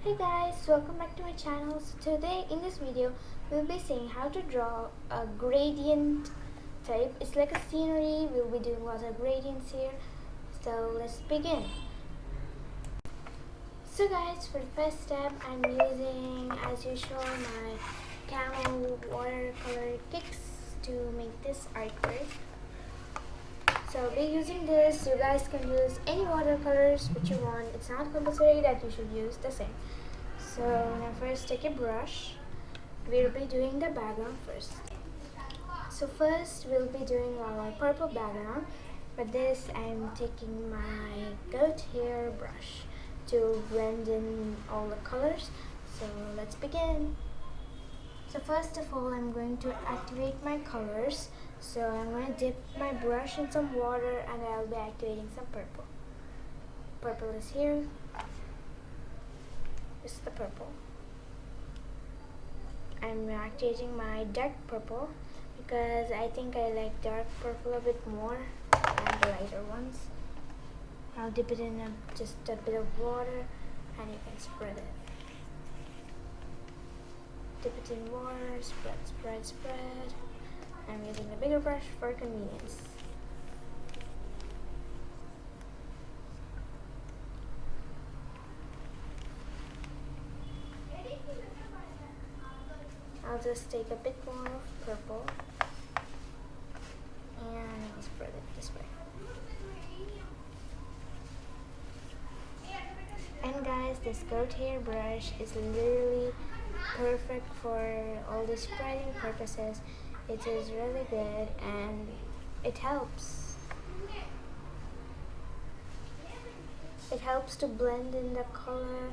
Hey guys, welcome back to my channel. So today in this video we'll be seeing how to draw a gradient type. It's like a scenery. We'll be doing lots of gradients here. So let's begin. So guys, for the first step I'm using as usual my Camel watercolor kicks to make this artwork. So I'll be using this. You guys can use any watercolors which you want. It's not compulsory that you should use the same. So now first take a brush. We'll be doing the background first. So first we'll be doing our purple background. For this I'm taking my goat hair brush to blend in all the colors. So let's begin. So first of all I'm going to activate my colors. So I'm going to dip my brush in some water and I'll be activating some purple. Purple is here. This is the purple. I'm activating my dark purple because I think I like dark purple a bit more than the lighter ones. I'll dip it in just a bit of water and you can spread it. Dip it in water, spread, spread, spread. I'm using a bigger brush for convenience. I'll just take a bit more of purple and I'll spread it this way. And guys, this goat hair brush is literally perfect for all the spreading purposes. It is really good and it helps. It helps to blend in the color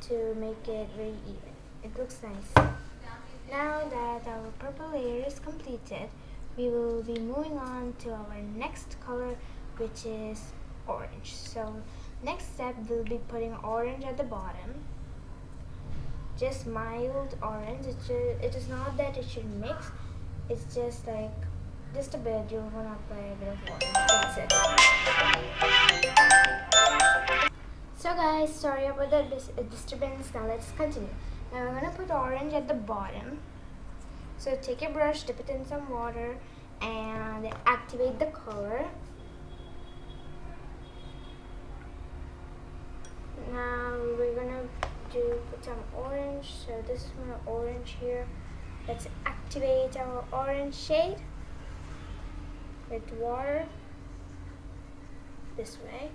to make it very even. It looks nice. Now that our purple layer is completed, we will be moving on to our next color, which is orange. So next step, we'll be putting orange at the bottom. Just mild orange. It is not that it should mix. It's just like just a bit. You're gonna apply a bit of water. That's it. So guys, sorry about the disturbance. Now let's continue. Now we're gonna put orange at the bottom. So take a brush, dip it in some water, and activate the color. Now we're gonna put some orange. So this is my orange here. Let's activate our orange shade with water this way.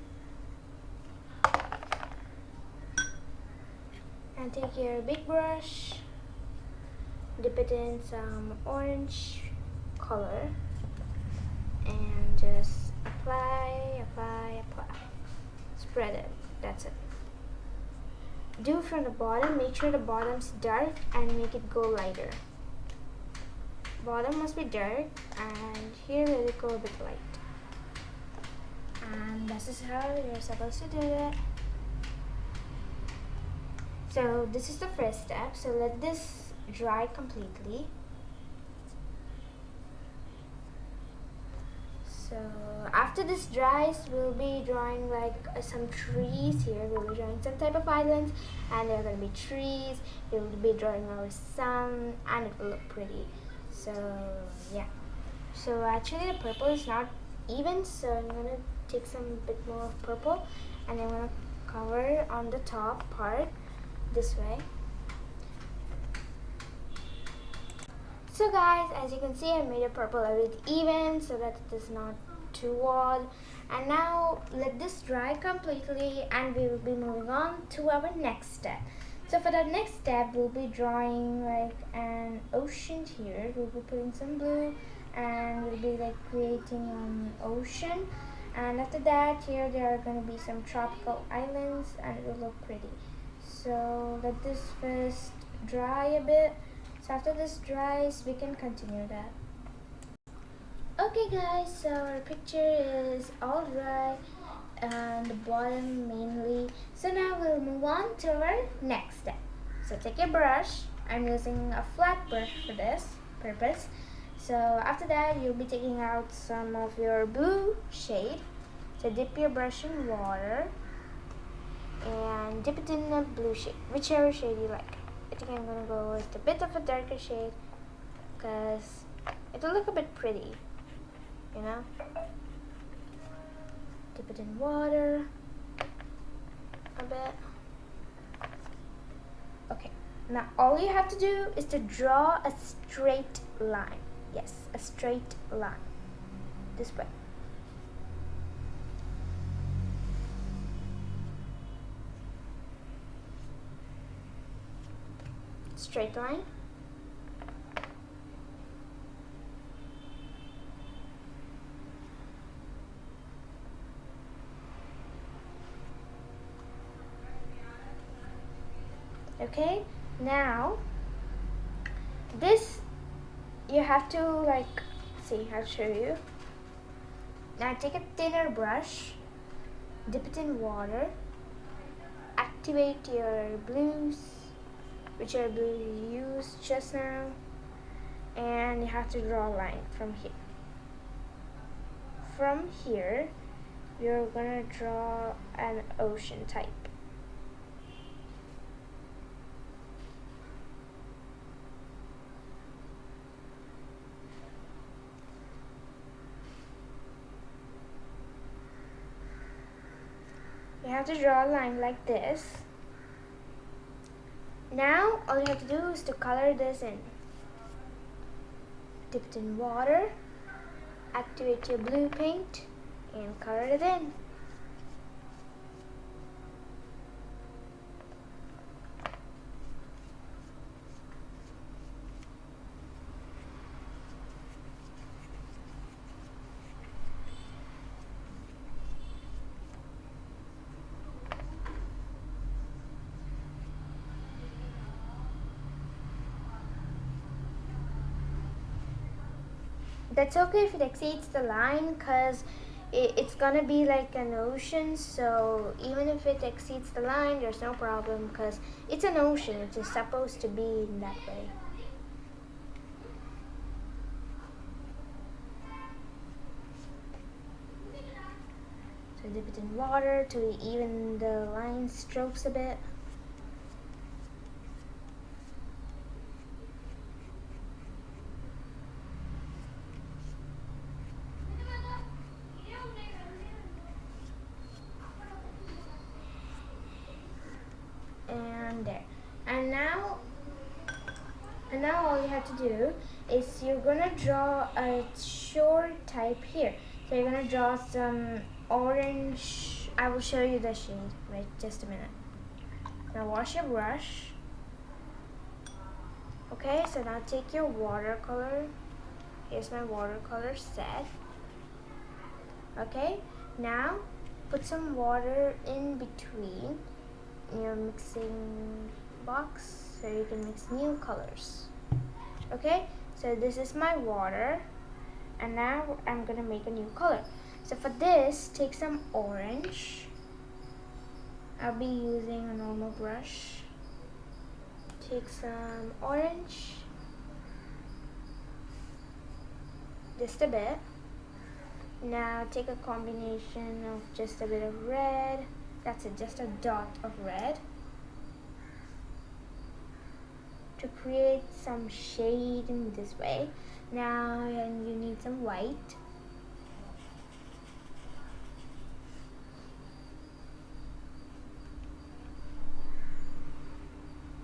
And take your big brush, dip it in some orange color and just apply, apply, apply. Spread it. That's it. Do from the bottom. Make sure the bottom's dark and make it go lighter. Bottom must be dark and here let it go a bit light. And this is how you're supposed to do it. So this is the first step. So let this dry completely. So after this dries, we'll be drawing like some trees here. We'll be drawing some type of islands and there are going to be trees. We'll be drawing our sun and it will look pretty. So yeah. So actually the purple is not even, so I'm going to take some bit more of purple and I'm going to cover on the top part this way. So guys, as you can see, I made a purple a bit even so that it is not too odd. And now let this dry completely and we will be moving on to our next step. So for the next step, we'll be drawing like an ocean here. We'll be putting some blue and we'll be like creating an ocean. And after that, here there are going to be some tropical islands and it will look pretty. So let this first dry a bit. So after this dries, we can continue that. Okay guys, so our picture is all dry and the bottom mainly. So now we'll move on to our next step. So take a brush. I'm using a flat brush for this purpose. So after that, you'll be taking out some of your blue shade. So dip your brush in water and dip it in a blue shade, whichever shade you like. I think I'm gonna go with a bit of a darker shade because it will look a bit pretty, you know. Dip it in water a bit. Okay, now all you have to do is to draw a straight line. Yes, a straight line. This way. Straight line. Okay, now this you have to like see, I'll show you. Now take a thinner brush, dip it in water, activate your blues, whichever blue you used just now, and you have to draw a line from here. From here, you're gonna draw an ocean type. You have to draw a line like this. Now all you have to do is to color this in. Dip it in water, activate your blue paint, and color it in. That's okay if it exceeds the line because it's gonna be like an ocean, so even if it exceeds the line, there's no problem because it's an ocean. It is supposed to be in that way. So dip it in water to even the line strokes a bit. And there. And now all you have to do is you're gonna draw a shore type here. So you're gonna draw some orange. I will show you the shade. Wait just a minute. Now wash your brush. Okay, so now take your watercolor. Here's my watercolor set. Okay, now put some water in between your mixing box so you can mix new colors. Okay, so this is my water, and now I'm gonna make a new color. So for this, take some orange. I'll be using a normal brush. Take some orange, just a bit. Now take a combination of just a bit of red. That's it, just a dot of red to create some shade in this way. Now and you need some white.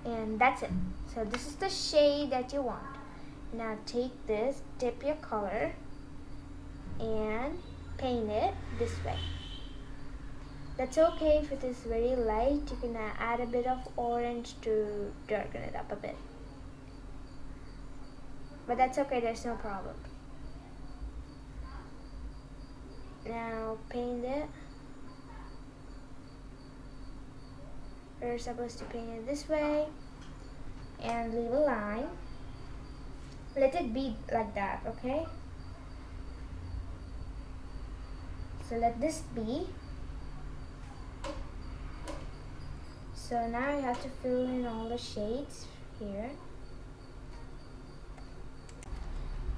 And that's it. So this is the shade that you want. Now take this, dip your color, and paint it this way. That's okay if it is very light. You can add a bit of orange to darken it up a bit. But that's okay, there's no problem. Now paint it. We're supposed to paint it this way and leave a line. Let it be like that, okay? So let this be. So now you have to fill in all the shades here.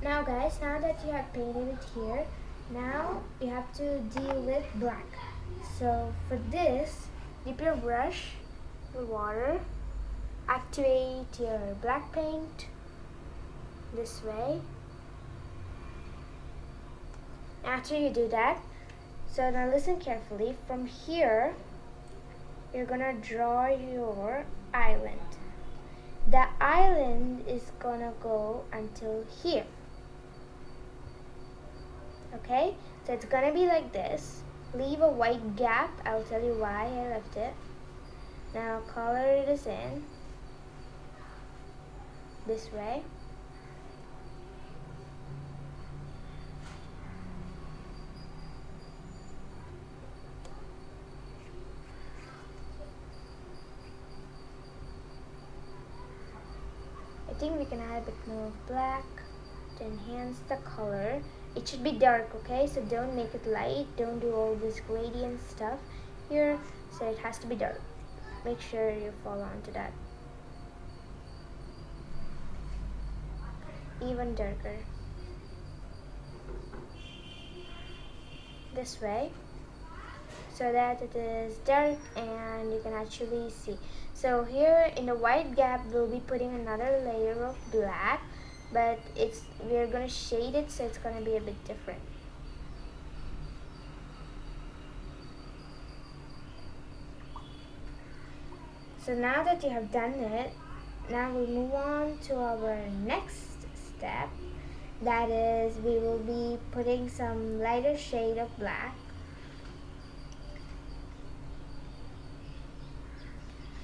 Now guys, now that you have painted it here, now you have to deal with black. So for this, Dip your brush with water. Activate your black paint this way. After you do that, so now listen carefully. From here, you're gonna draw your island. The island is gonna go until here. Okay, so it's gonna be like this. Leave a white gap. I'll tell you why I left it. Now color this in this way. I think we can add a bit more of black to enhance the color. It should be dark, okay? So don't make it light. Don't do all this gradient stuff here. So it has to be dark. Make sure you follow on to that. Even darker. This way. So that it is dark and you can actually see. So here in the white gap, we'll be putting another layer of black, but we're gonna shade it, so it's gonna be a bit different. So now that you have done it, now we'll move on to our next step. That is, we will be putting some lighter shade of black.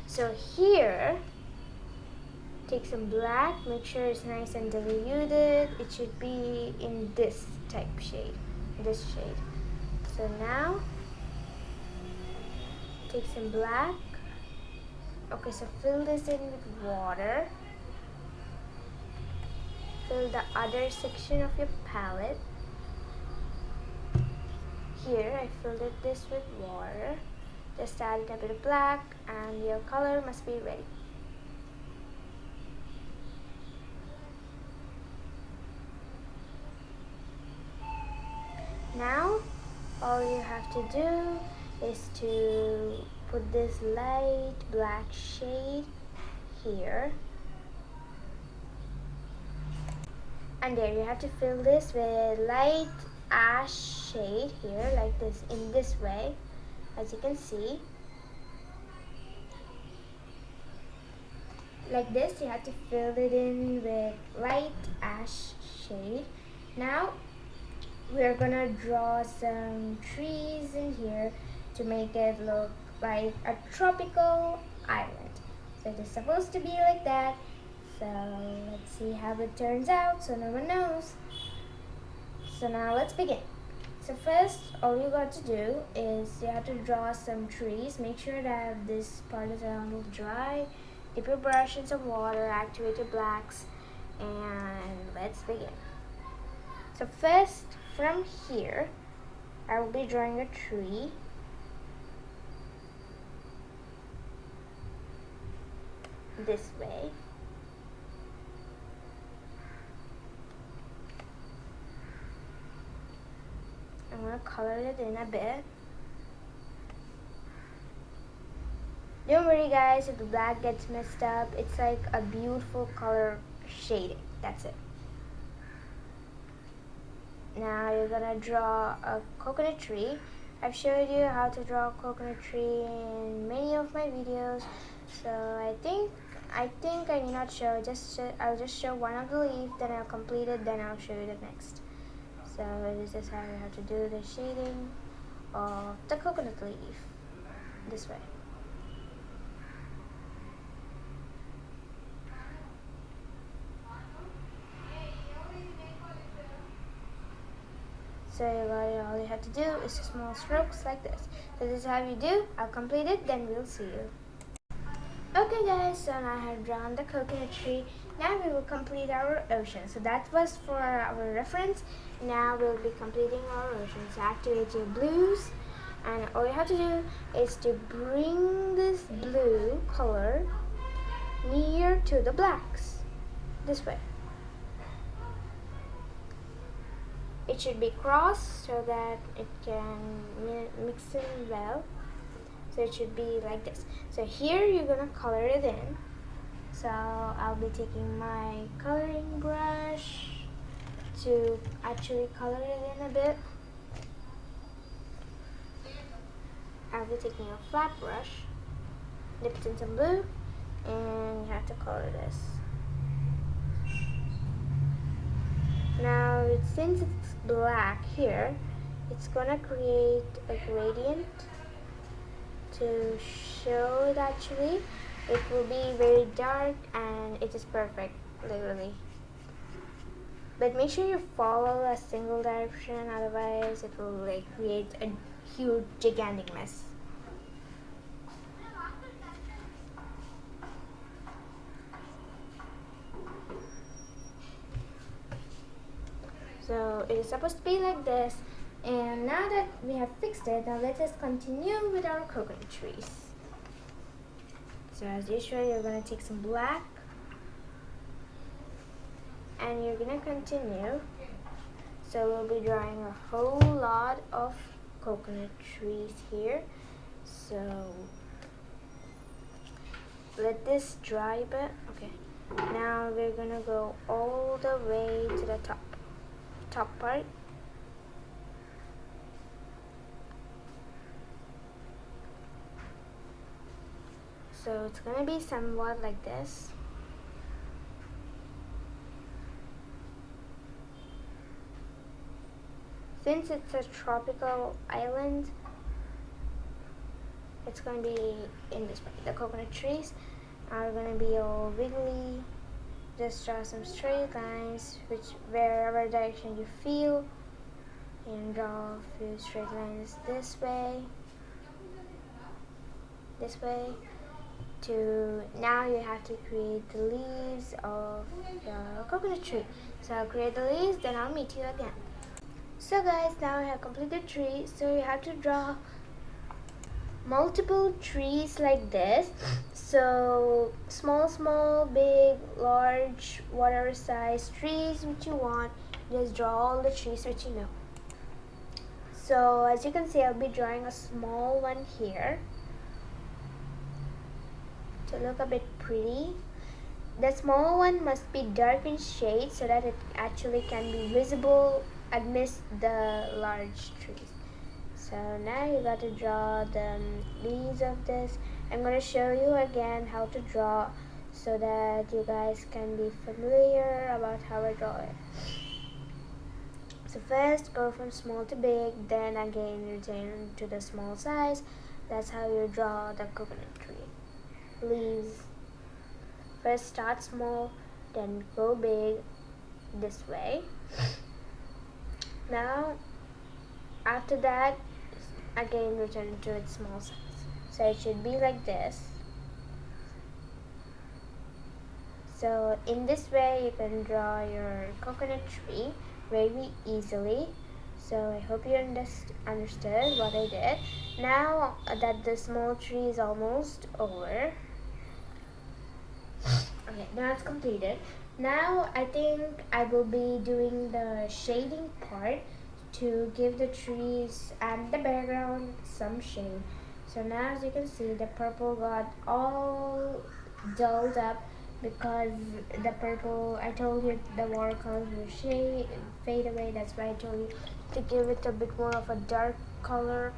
So here, take some black, make sure it's nice and diluted. It should be in this type shade, this shade. So now, take some black. Okay, so fill this in with water. Fill the other section of your palette. Here, I filled this with water. Just add a bit of black and your color must be ready. Now, all you have to do is to put this light black shade here. And there, you have to fill this with light ash shade here, like this, in this way, as you can see. Like this, you have to fill it in with light ash shade. Now, we're gonna draw some trees in here to make it look like a tropical island. So it is supposed to be like that. So let's see how it turns out so no one knows. So now let's begin. So first, all you got to do is you have to draw some trees. Make sure that this part is a little dry. Dip your brush in some water, activate your blacks, and let's begin. So first, from here, I will be drawing a tree. This way. I'm going to color it in a bit. Don't worry guys if the black gets messed up. It's like a beautiful color shading. That's it. Now you're going to draw a coconut tree. I've showed you how to draw a coconut tree in many of my videos. So I think I need not show. I'll just show one of the leaf, then I'll complete it, then I'll show you the next. So this is how you have to do the shading of the coconut leaf. This way. So all you have to do is small strokes like this. So this is how you do. I'll complete it, then we'll see you. Okay guys, so now I have drawn the coconut tree. Now we will complete our ocean. So that was for our reference. Now we'll be completing our ocean. So activate your blues. And all you have to do is to bring this blue color near to the blacks. This way. It should be crossed so that it can mix in well. So it should be like this. So here you're gonna color it in. So I'll be taking my coloring brush to actually color it in a bit. I'll be taking a flat brush, dip it in some blue, and you have to color this. Now since it's black here, it's gonna create a gradient to show it actually. It will be very dark and it is perfect, literally. But make sure you follow a single direction, otherwise it will like create a huge gigantic mess. So it is supposed to be like this. And now that we have fixed it, now let us continue with our coconut trees. So as usual, you're going to take some black and you're going to continue. So we'll be drawing a whole lot of coconut trees here. So let this dry a bit. Okay. Now we're going to go all the way to the top part. So it's going to be somewhat like this. Since it's a tropical island, it's going to be in this way. The coconut trees are going to be all wiggly. Just draw some straight lines, wherever direction you feel, and draw a few straight lines this way, to now you have to create the leaves of the coconut tree. So I'll create the leaves, then I'll meet you again. So guys, now I have completed the tree. So you have to draw multiple trees like this. So small, big, large, whatever size trees which you want, just draw all the trees which you know. So as you can see, I'll be drawing a small one here to look a bit pretty. The small one must be dark in shade so that it actually can be visible amidst the large trees. So now you got to draw the leaves of this. I'm going to show you again how to draw so that you guys can be familiar about how I draw it. So first go from small to big, then again return to the small size. That's how you draw the coconut tree. Leaves. First start small, then go big this way. Now after that, again return to its small size. So it should be like this. So in this way you can draw your coconut tree very easily. So I hope you understood what I did. Now that the small tree is almost over, okay, now it's completed. Now I think I will be doing the shading part to give the trees and the background some shade. So now as you can see, the purple got all dulled up because the purple, I told you the watercolors will fade away. That's why I told you to give it a bit more of a dark color.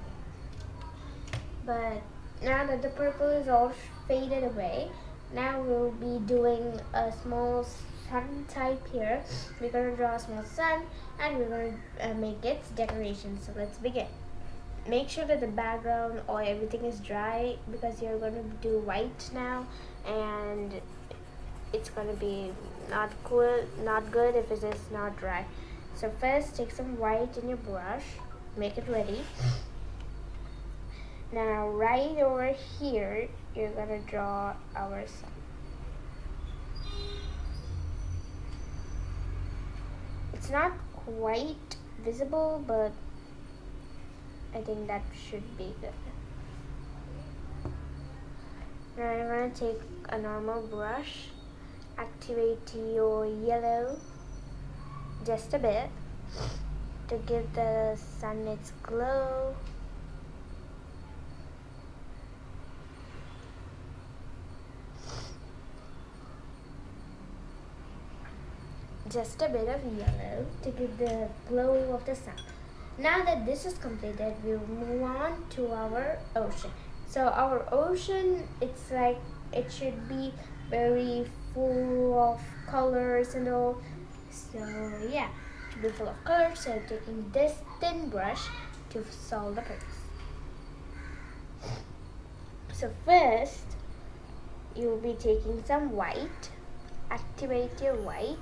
But now that the purple is all faded away, now we'll be doing a small sun type here. We're going to draw a small sun and we're going to make its decoration. So let's begin. Make sure that the background or everything is dry because you're going to do white now, and it's going to be not good if it is not dry. So first take some white in your brush, make it ready. Now right over here you're going to draw our sun. It's not quite visible, but I think that should be good. Now I'm going to take a normal brush, activate your yellow just a bit to give the sun its glow. just a bit of yellow to give the glow of the sun. Now that this is completed, we'll move on to our ocean. So our ocean, it's like it should be very full of colors and all. So yeah, it should be full of colors. So I'm taking this thin brush to solve the purpose. So first, you'll be taking some white. Activate your white.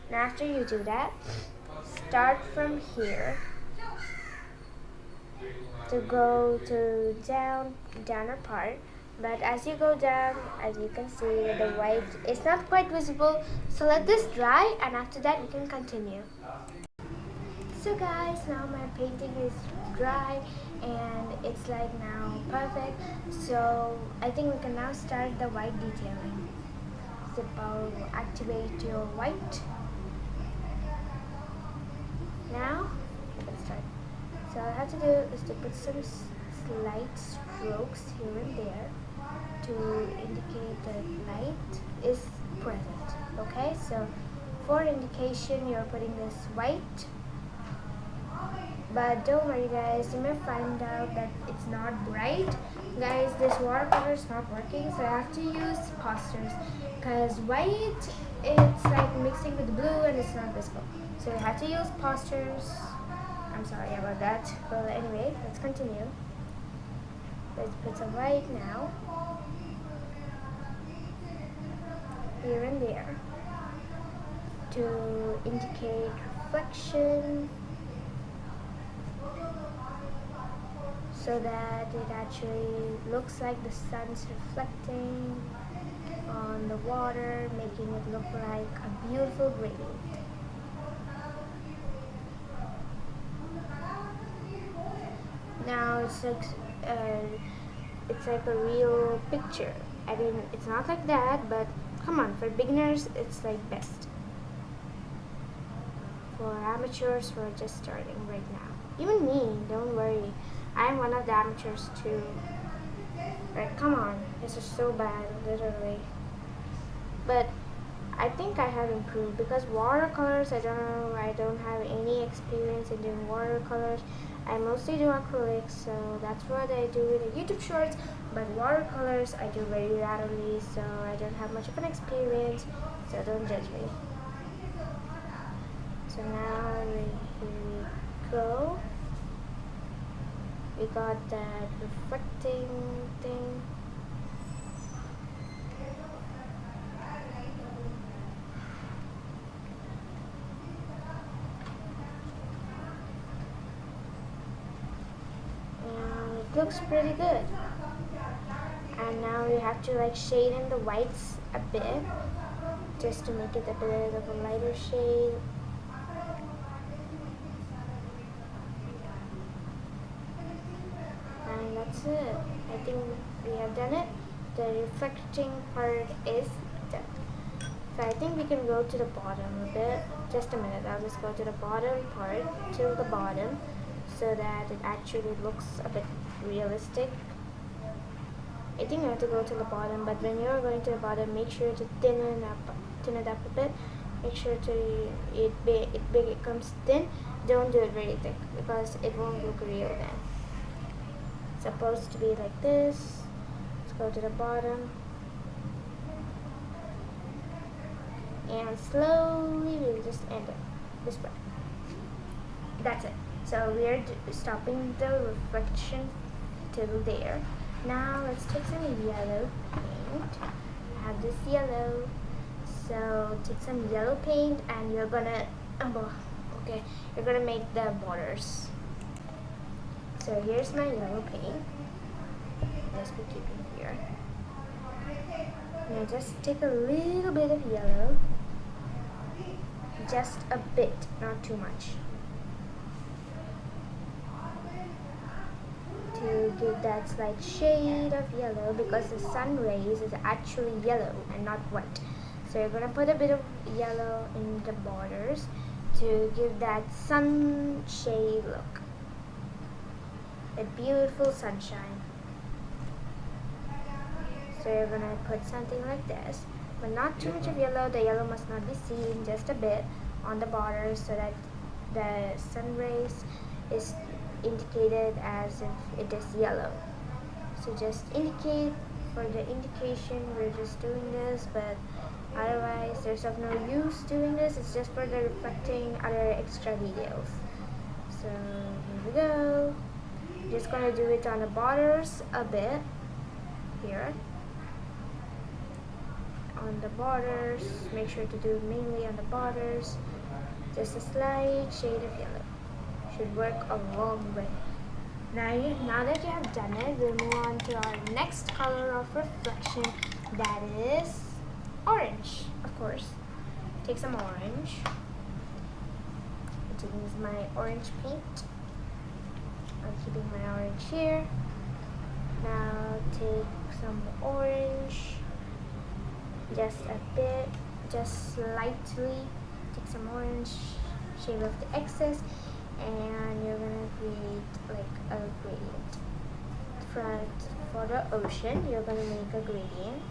And after you do that, start from here to go to downer part. But as you go down, as you can see, the white is not quite visible. So let this dry, and after that you can continue. So guys, now my painting is dry and it's like now perfect. So I think we can now start the white detailing. So activate your white. Now you can start. So all I have to do is to put some slight strokes here and there to indicate that light is present. Okay, so for indication you're putting this white, but don't worry guys, you may find out that it's not bright. Guys, this watercolor is not working, so I have to use posters because white, it's like mixing with blue and it's not visible. So I have to use posters. I'm sorry about that. Well, anyway, let's continue. Let's put some white now. Here and there. To indicate reflection. So that it actually looks like the sun's reflecting on the water, making it look like a beautiful gradient. Now it's like a real picture. I mean, it's not like that, but come on, for beginners, it's like best. For amateurs who are just starting right now, even me, don't worry, I'm one of the amateurs too. Like, come on, this is so bad, literally. But I think I have improved because watercolors, I don't have any experience in doing watercolors. I mostly do acrylics, so that's what I do in the YouTube shorts. But watercolors, I do very rarely, so I don't have much of an experience, so don't judge me. So now here we go. We got that reflecting thing. And it looks pretty good. And now we have to like shade in the whites a bit, just to make it a bit of a lighter shade. And that's it. I think we have done it. The reflecting part is done. So I think we can go to the bottom a bit. Just a minute, I'll just go to the bottom part, till the bottom, so that it actually looks a bit realistic. I think you have to go to the bottom, but when you're going to the bottom, make sure to thin it up a bit. Make sure to it becomes thin. Don't do it very thick because it won't look real then. It's supposed to be like this. Let's go to the bottom. And slowly we'll just end it this way. That's it. So we're stopping the reflection till there. Now let's take some yellow paint. I have this yellow. So take some yellow paint and you're gonna you're gonna make the borders. So here's my yellow paint. Let's be keeping here. Now just take a little bit of yellow. Just a bit, not too much. To give that slight shade of yellow, because the sun rays is actually yellow and not white. So you're gonna put a bit of yellow in the borders to give that sunshade look. A beautiful sunshine. So you're gonna put something like this. but not too much of yellow. The yellow must not be seen, just a bit on the borders so that the sun rays is indicated as if it is yellow. So just indicate, for the indication we're just doing this, but otherwise there's of no use doing this. It's just for the reflecting other extra details. So here we go. Just gonna do it on the borders a bit here. On the borders, make sure to do mainly on the borders. Just a slight shade of yellow should work a long way. Now that you have done it, we'll move on to our next color of reflection, that is orange, of course. Take some orange. I'm taking my orange paint. I'm keeping my orange here. Now take some orange, just a bit, just slightly. Take some orange, shave off the excess, and you're gonna create like a gradient. For the ocean, you're gonna make a gradient.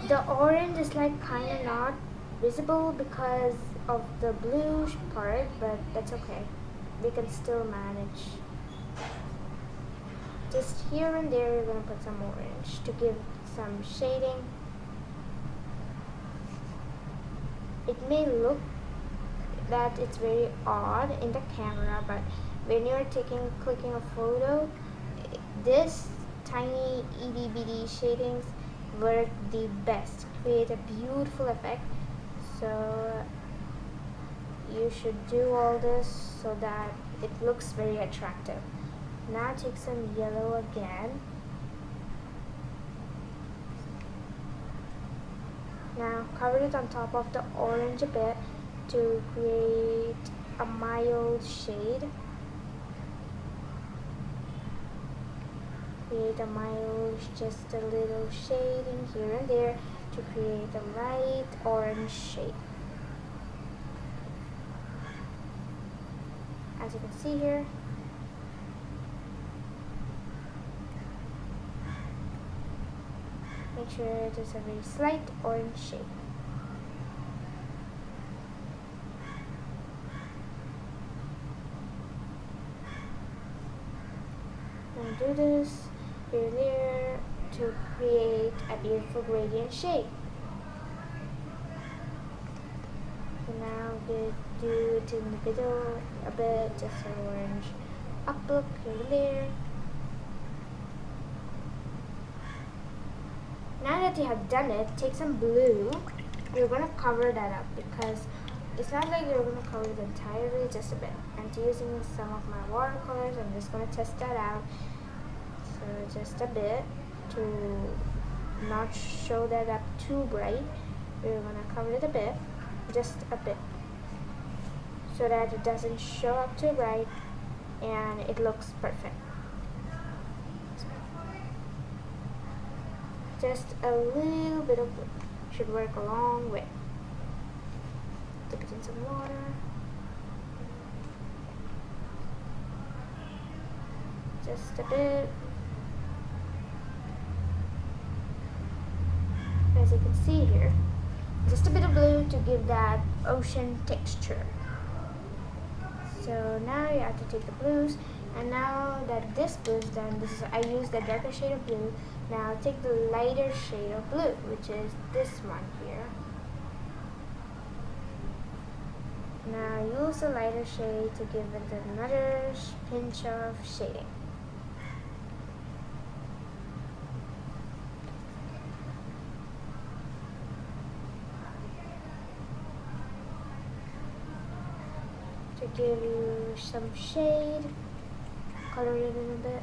The orange is like kinda not visible because of the blue part, but that's okay. We can still manage. Just here and there, you're gonna put some orange to give some shading. It may look that it's very odd in the camera, but when you're clicking a photo, this tiny itty bitty shadings work the best, create a beautiful effect. So you should do all this so that it looks very attractive. Now take some yellow again. Now cover it on top of the orange a bit to create a mild shade. Create a mild, just a little shade in here and there to create a light orange shade. As you can see here, make sure it is a very slight orange shade. And do this here and there to create a beautiful gradient shade. And now do it in the middle a bit, just an orange up look here and there. Now that you have done it, take some blue. You're going to cover that up because it's not like you're going to cover it entirely, just a bit. And using some of my watercolors, I'm just going to test that out. So just a bit to not show that up too bright. We're going to cover it a bit, just a bit, so that it doesn't show up too bright and it looks perfect. Just a little bit of blue should work a long way. Dip it in some water. Just a bit. As you can see here, just a bit of blue to give that ocean texture. So now you have to take the blues, and now that this blue is done, I used the darker shade of blue. Now take the lighter shade of blue, which is this one here. Now use the lighter shade to give it another pinch of shading. To give you some shade, color it in a bit.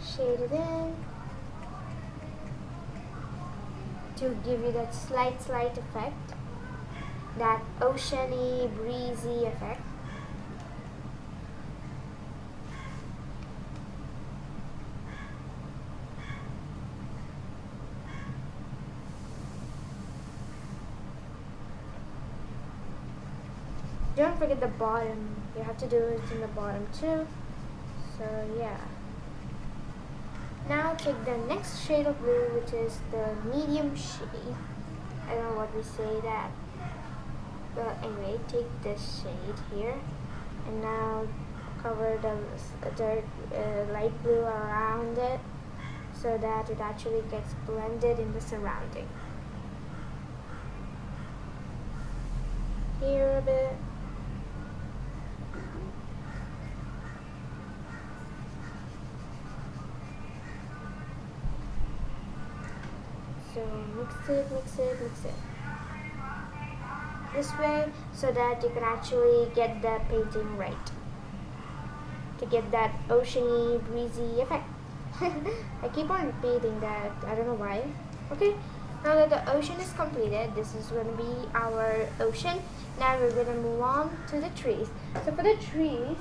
Shade it in to give you that slight effect, that oceany, breezy effect. don't forget the bottom. You have to do it in the bottom too. So yeah. Now take the next shade of blue, which is the medium shade. I don't know what we say that. But anyway, take this shade here, and now cover the light blue around it so that it actually gets blended in the surrounding. Here a bit. So mix it, mix it, mix it. This way so that you can actually get the painting right. To get that oceany, breezy effect. I keep on repeating that, I don't know why. Okay, now that the ocean is completed, this is going to be our ocean. Now we're going to move on to the trees. So for the trees,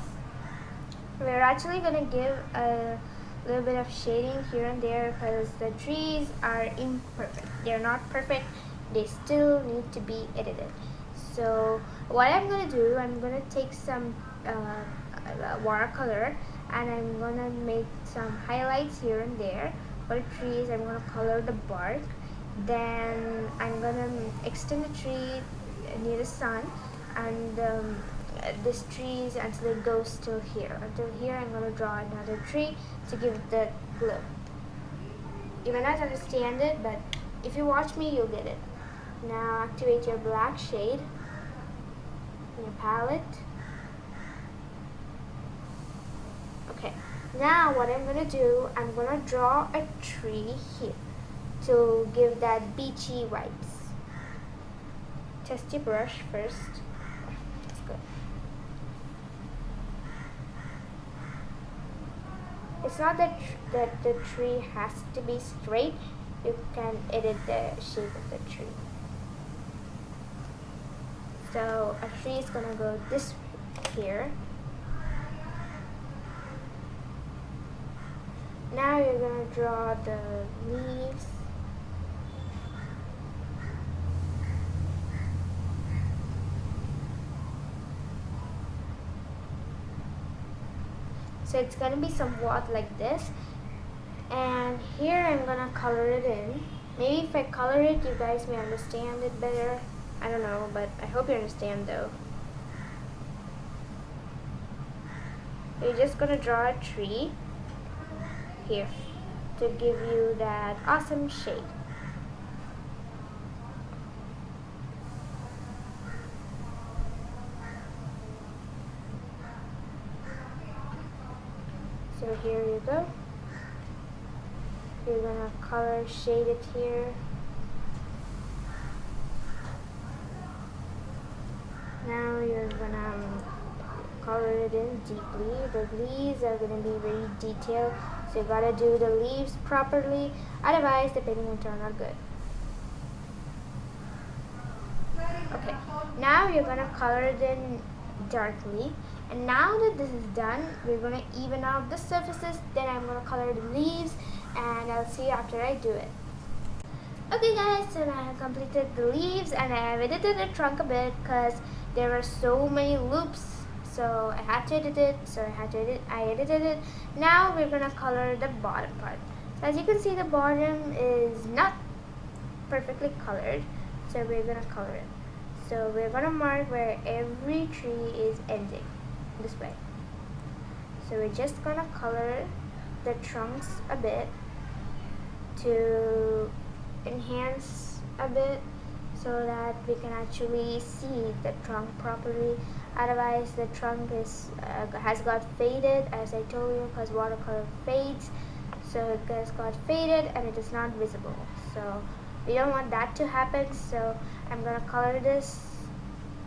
we're actually going to give a little bit of shading here and there because the trees are imperfect. They're not perfect. They still need to be edited. So what I'm going to do, I'm going to take some watercolor and I'm going to make some highlights here and there. For the trees, I'm going to color the bark. Then I'm going to extend the tree near the sun and this trees until it goes till here. Until here, I'm going to draw another tree to give it the glow. You may not understand it, but if you watch me, you'll get it. Now activate your black shade in your palette. Okay, now what I'm going to do, I'm going to draw a tree here to give that beachy vibes. Test your brush first. That's good. It's not that the tree has to be straight. You can edit the shape of the tree. So a tree is gonna go this way here. Now you're gonna draw the leaves. So it's gonna be somewhat like this. And here I'm gonna color it in. Maybe if I color it, you guys may understand it better. I don't know, but I hope you understand though. You're just gonna draw a tree here to give you that awesome shade. So here you go. You're gonna color shade it here. Now you're gonna color it in deeply. The leaves are gonna be very detailed, so you gotta do the leaves properly, otherwise the painting will turn out good. Okay, now you're gonna color it in darkly. And now that this is done, we're gonna even out the surfaces, then I'm gonna color the leaves and I'll see you after I do it. Okay guys, so now I have completed the leaves and I have edited the trunk a bit because there were so many loops, so I had to edit it, I edited it. Now we're gonna color the bottom part. So as you can see, the bottom is not perfectly colored, so we're gonna color it. So we're gonna mark where every tree is ending, this way. So we're just gonna color the trunks a bit to enhance a bit so that we can actually see the trunk properly. Otherwise the trunk has got faded, as I told you, because watercolor fades. So it has got faded and it is not visible. So we don't want that to happen, so I'm gonna color this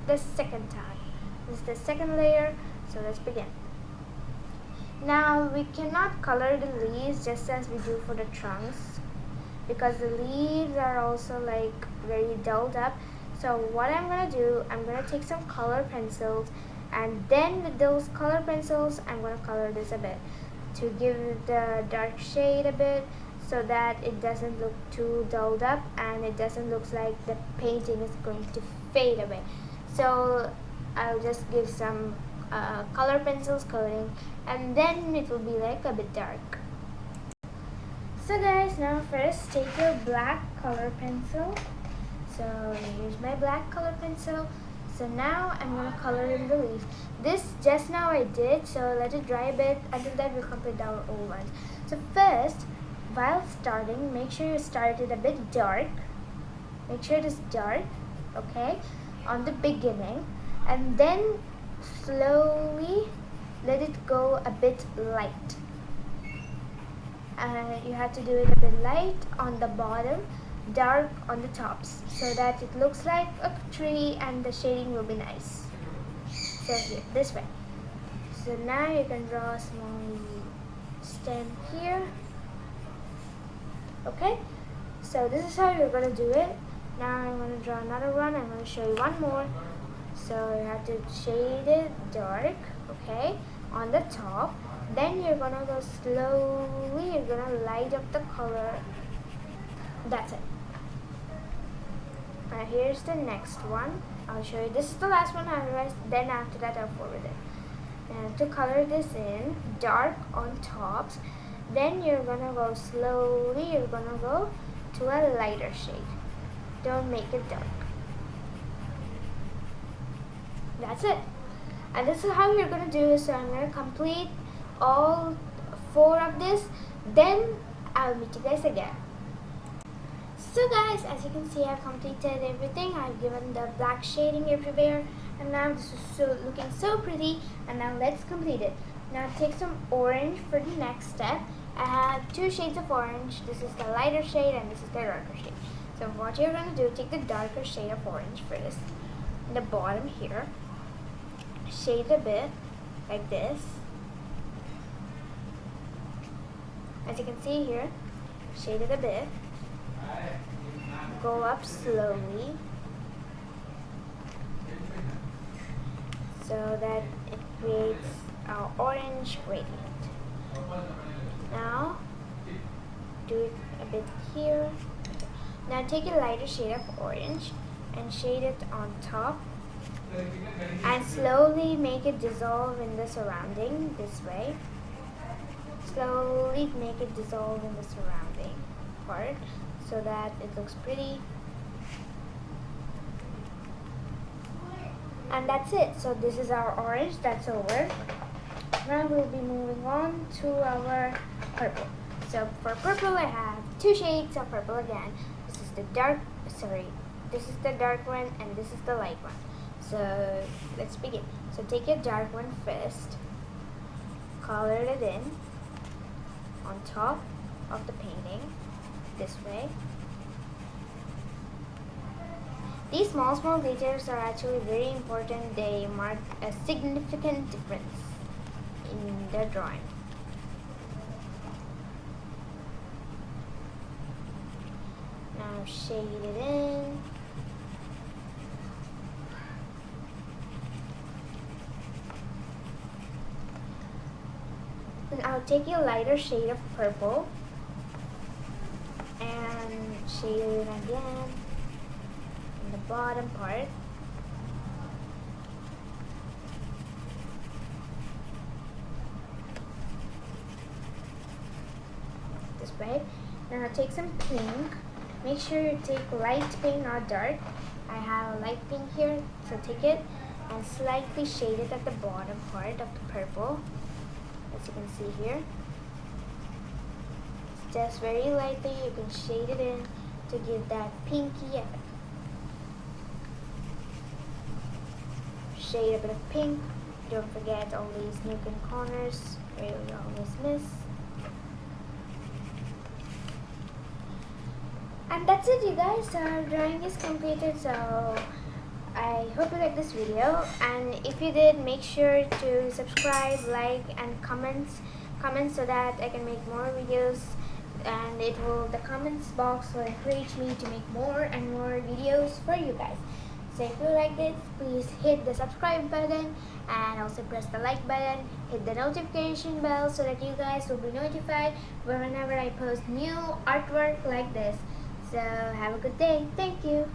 the second time. This is the second layer, so let's begin. Now we cannot color the leaves just as we do for the trunks because the leaves are also like very dulled up. So what I'm gonna do, I'm gonna take some color pencils and then with those color pencils I'm gonna color this a bit to give the dark shade a bit so that it doesn't look too dulled up and it doesn't look like the painting is going to fade away. So I'll just give some color pencils coating, and then it will be like a bit dark. So guys, now first take your black color pencil. So here's my black color pencil. So now I'm gonna color in the leaf. This just now I did, so let it dry a bit. Until that we'll complete our old ones. So first, while starting, make sure you start it a bit dark. Make sure it is dark, okay, on the beginning, and then slowly let it go a bit light. You have to do it a bit light on the bottom, dark on the tops, so that it looks like a tree and the shading will be nice. So here, this way. So now you can draw a small stem here. Okay, so this is how you're going to do it. Now I'm going to draw another one. I'm going to show you one more. So you have to shade it dark, okay, on the top. Then you're going to go slowly, you're going to light up the color. That's it. Now here's the next one. I'll show you. This is the last one, otherwise then after that I'll forward it. And to color this in, dark on tops. Then you're going to go slowly, you're going to go to a lighter shade. Don't make it dark. That's it. And this is how you're going to do it. So I'm going to complete all 4 of this. Then I'll meet you guys again. So guys, as you can see, I've completed everything. I've given the black shading everywhere. And now this is looking so pretty. And now let's complete it. Now take some orange for the next step. I have 2 shades of orange. This is the lighter shade and this is the darker shade. So what you're going to do, take the darker shade of orange first. In the bottom here. Shade a bit like this. As you can see here, shade it a bit. Go up slowly so that it creates our orange gradient. Now do it a bit here. Now take a lighter shade of orange and shade it on top and slowly make it dissolve in the surrounding this way. Slowly make it dissolve in the surrounding part so that it looks pretty. And that's it. So this is our orange. That's over. Now we'll be moving on to our purple. So for purple I have 2 shades of purple again. This is the dark one and this is the light one. So let's begin. So take your dark one first. Color it in on top of the painting this way. These small details are actually very important. They mark a significant difference in the drawing. Now shade it in. And I'll take a lighter shade of purple and shade it in again in the bottom part. This way. Now take some pink. Make sure you take light pink, not dark. I have a light pink here, so take it and slightly shade it at the bottom part of the purple. As you can see here, just very lightly you can shade it in to give that pinky effect. Shade a bit of pink. Don't forget all these nook and corners where you always miss. And that's it, you guys. Our drawing is completed. So I hope you liked this video, and if you did, make sure to subscribe, like, and comment so that I can make more videos, and the comments box will encourage me to make more and more videos for you guys. So if you like this, please hit the subscribe button and also press the like button, hit the notification bell so that you guys will be notified whenever I post new artwork like this. So have a good day. Thank you.